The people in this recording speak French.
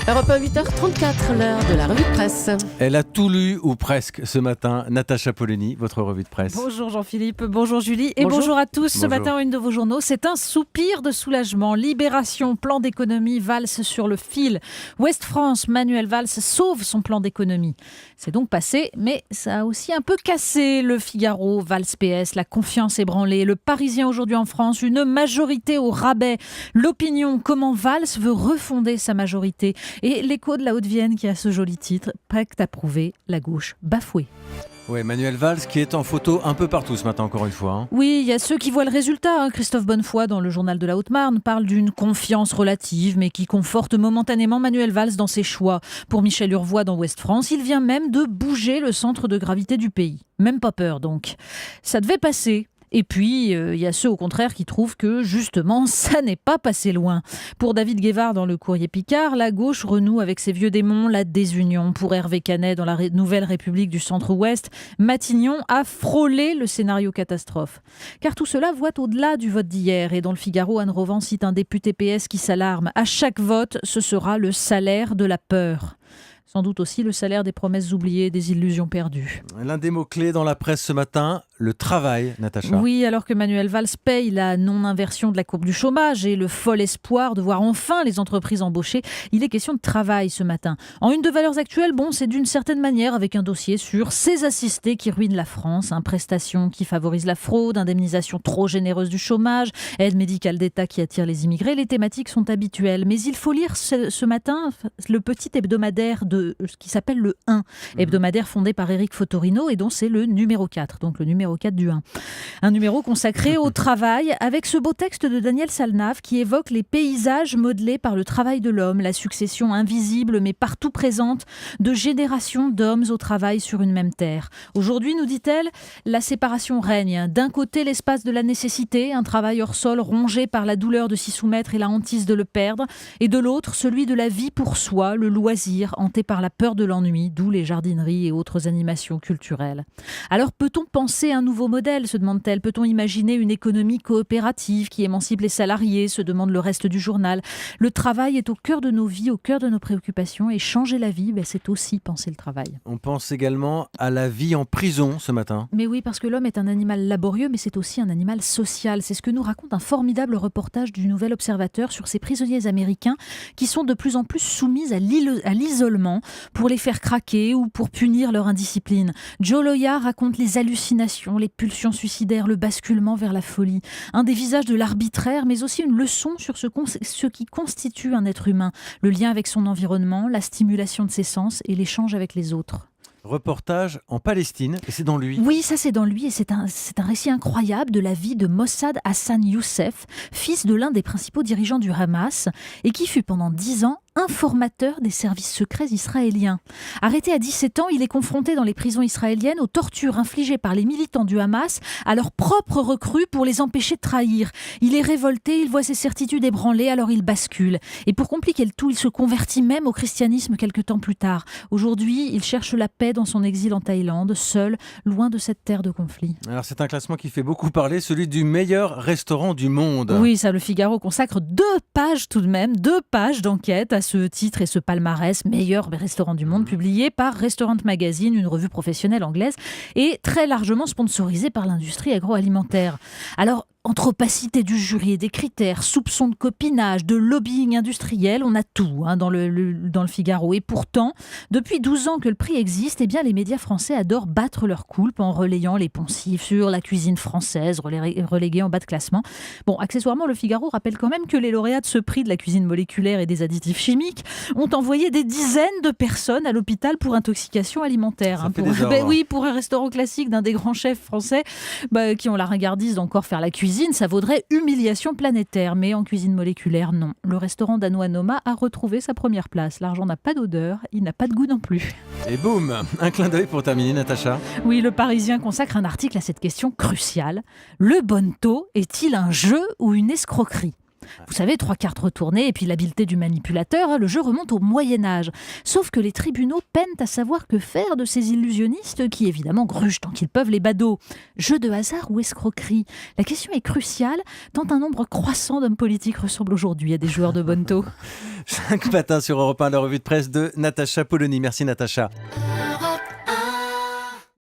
Europe 1, 8h34, l'heure de la revue de presse. Elle a tout lu, ou presque, ce matin. Natacha Polony, votre revue de presse. Bonjour Jean-Philippe, bonjour Julie et bonjour à tous. Ce matin, une de vos journaux, c'est un soupir de soulagement. Libération, plan d'économie, Valls sur le fil. Ouest France, Manuel Valls sauve son plan d'économie. C'est donc passé, mais ça a aussi un peu cassé. Le Figaro, Valls PS, la confiance ébranlée. Le Parisien aujourd'hui en France, une majorité au rabais. L'Opinion, comment Valls veut refonder sa majorité. Et l'Écho de la Haute-Vienne qui a ce joli titre, prête à prouver la gauche bafouée. Oui, Manuel Valls qui est en photo un peu partout ce matin, encore une fois. Oui, il y a ceux qui voient le résultat. Christophe Bonnefoy, dans le journal de la Haute-Marne, parle d'une confiance relative, mais qui conforte momentanément Manuel Valls dans ses choix. Pour Michel Urvoy, dans Ouest France, il vient même de bouger le centre de gravité du pays. Même pas peur, donc. Ça devait passer. Et puis, il y a ceux au contraire qui trouvent que, justement, ça n'est pas passé loin. Pour David Guévard dans le Courrier Picard, la gauche renoue avec ses vieux démons, la désunion. Pour Hervé Canet dans la Nouvelle République du Centre-Ouest, Matignon a frôlé le scénario catastrophe. Car tout cela voit au-delà du vote d'hier. Et dans le Figaro, Anne Rovan cite un député PS qui s'alarme. À chaque vote, ce sera le salaire de la peur. Sans doute aussi le salaire des promesses oubliées, des illusions perdues. L'un des mots-clés dans la presse ce matin, le travail, Natacha. Oui, alors que Manuel Valls paye la non-inversion de la courbe du chômage et le fol espoir de voir enfin les entreprises embaucher, il est question de travail ce matin. En une de Valeurs Actuelles, c'est d'une certaine manière avec un dossier sur ces assistés qui ruinent la France, prestations qui favorisent la fraude, indemnisation trop généreuse du chômage, aide médicale d'État qui attire les immigrés. Les thématiques sont habituelles, mais il faut lire ce matin le petit hebdomadaire de ce qui s'appelle le 1, hebdomadaire fondé par Éric Fotorino et dont c'est le numéro 4, donc le numéro 4 du 1. Un numéro consacré au travail avec ce beau texte de Daniel Salnave qui évoque les paysages modelés par le travail de l'homme, la succession invisible mais partout présente de générations d'hommes au travail sur une même terre. Aujourd'hui, nous dit-elle, la séparation règne. D'un côté, l'espace de la nécessité, un travail hors sol rongé par la douleur de s'y soumettre et la hantise de le perdre, et de l'autre, celui de la vie pour soi, le loisir, hanté par la peur de l'ennui, d'où les jardineries et autres animations culturelles. Alors peut-on penser un nouveau modèle, se demande-t-elle? Peut-on imaginer une économie coopérative qui émancipe les salariés, se demande le reste du journal. Le travail est au cœur de nos vies, au cœur de nos préoccupations, et changer la vie, c'est aussi penser le travail. On pense également à la vie en prison ce matin. Mais oui, parce que l'homme est un animal laborieux, mais c'est aussi un animal social. C'est ce que nous raconte un formidable reportage du Nouvel Observateur sur ces prisonniers américains qui sont de plus en plus soumis à l'isolement pour les faire craquer ou pour punir leur indiscipline. Joe Loya raconte les hallucinations, les pulsions suicidaires, le basculement vers la folie. Un des visages de l'arbitraire, mais aussi une leçon sur ce qui constitue un être humain. Le lien avec son environnement, la stimulation de ses sens et l'échange avec les autres. Reportage en Palestine, et c'est dans lui. Oui, ça c'est dans lui, et c'est un récit incroyable de la vie de Mossad Hassan Youssef, fils de l'un des principaux dirigeants du Hamas, et qui fut pendant 10 ans informateur des services secrets israéliens. Arrêté à 17 ans, il est confronté dans les prisons israéliennes aux tortures infligées par les militants du Hamas à leurs propres recrues pour les empêcher de trahir. Il est révolté, il voit ses certitudes ébranlées, alors il bascule. Et pour compliquer le tout, il se convertit même au christianisme quelque temps plus tard. Aujourd'hui, il cherche la paix dans son exil en Thaïlande, seul, loin de cette terre de conflit. Alors c'est un classement qui fait beaucoup parler, celui du meilleur restaurant du monde. Oui, ça, le Figaro consacre 2 pages tout de même, 2 pages d'enquête à ce titre et ce palmarès, meilleur restaurant du monde, publié par Restaurant Magazine, une revue professionnelle anglaise, et très largement sponsorisé par l'industrie agroalimentaire. Alors, entre opacité du jury et des critères, soupçons de copinage, de lobbying industriel, on a tout dans le Figaro. Et pourtant, depuis 12 ans que le prix existe, les médias français adorent battre leur coulpe en relayant les poncifs sur la cuisine française, reléguée en bas de classement. Accessoirement, le Figaro rappelle quand même que les lauréats de ce prix de la cuisine moléculaire et des additifs chimiques ont envoyé des dizaines de personnes à l'hôpital pour intoxication alimentaire. Pour un restaurant classique d'un des grands chefs français qui ont la ringardise d'encore faire la cuisine, ça vaudrait humiliation planétaire. Mais en cuisine moléculaire, non. Le restaurant danois Noma a retrouvé sa première place. L'argent n'a pas d'odeur, il n'a pas de goût non plus. Et boum, un clin d'œil pour terminer, Natacha. Oui, le Parisien consacre un article à cette question cruciale. Le bonneteau est-il un jeu ou une escroquerie ? Vous savez, 3 cartes retournées et puis l'habileté du manipulateur, le jeu remonte au Moyen-Âge. Sauf que les tribunaux peinent à savoir que faire de ces illusionnistes qui, évidemment, grugent tant qu'ils peuvent les badauds. Jeu de hasard ou escroquerie? La question est cruciale, tant un nombre croissant d'hommes politiques ressemble aujourd'hui à des joueurs de bonneteau. Chaque matin sur Europe 1, la revue de presse de Natacha Polony. Merci Natacha.